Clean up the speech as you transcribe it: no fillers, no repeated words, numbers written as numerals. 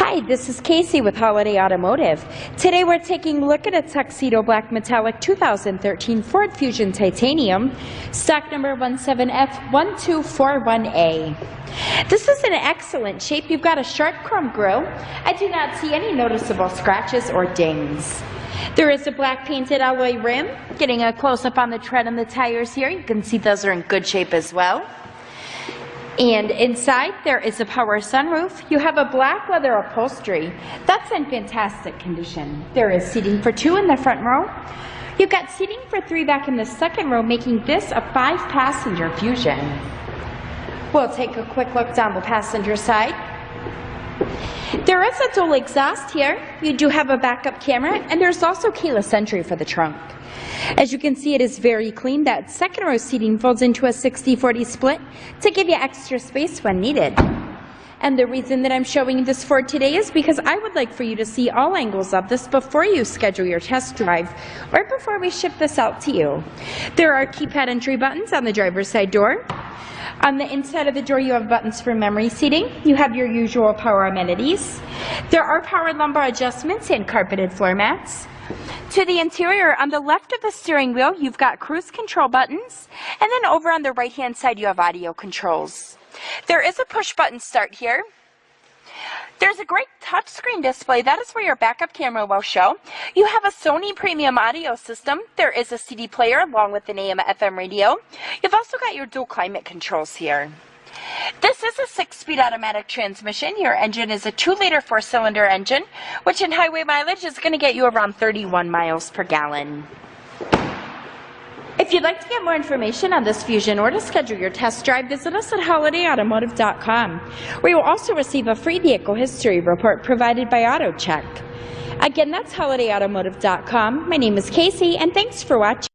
Hi, this is Casey with Holiday Automotive. Today we're taking a look at a Tuxedo Black Metallic 2013 Ford Fusion Titanium, stock number 17F1241A. This is in excellent shape. You've got a sharp chrome grille. I do not see any noticeable scratches or dings. There is a black painted alloy rim. Getting a close-up on the tread and the tires here, you can see those are in good shape as well. And inside there is a power sunroof. You have a black leather upholstery. That's in fantastic condition. There is seating for 2 in the front row. You've got seating for 3 back in the second row, making this a 5-passenger Fusion. We'll take a quick look down the passenger side. There is a dual exhaust here. You do have a backup camera, and there's also keyless entry for the trunk. As you can see, it is very clean. That second row seating folds into a 60-40 split to give you extra space when needed. And the reason that I'm showing you this Ford today is because I would like for you to see all angles of this before you schedule your test drive or before we ship this out to you. There are keypad entry buttons on the driver's side door. On the inside of the door, you have buttons for memory seating. You have your usual power amenities. There are power lumbar adjustments and carpeted floor mats. To the interior, on the left of the steering wheel, you've got cruise control buttons, and then over on the right-hand side, you have audio controls. There is a push-button start here. There's a great touchscreen display. That is where your backup camera will show. You have a Sony premium audio system. There is a CD player along with an AM/FM radio. You've also got your dual climate controls here. This is a 6-speed automatic transmission. Your engine is a 2-liter 4-cylinder engine, which in highway mileage is going to get you around 31 miles per gallon. If you'd like to get more information on this Fusion or to schedule your test drive, visit us at holidayautomotive.com, where you'll also receive a free vehicle history report provided by AutoCheck. Again, that's holidayautomotive.com. My name is Casey, and thanks for watching.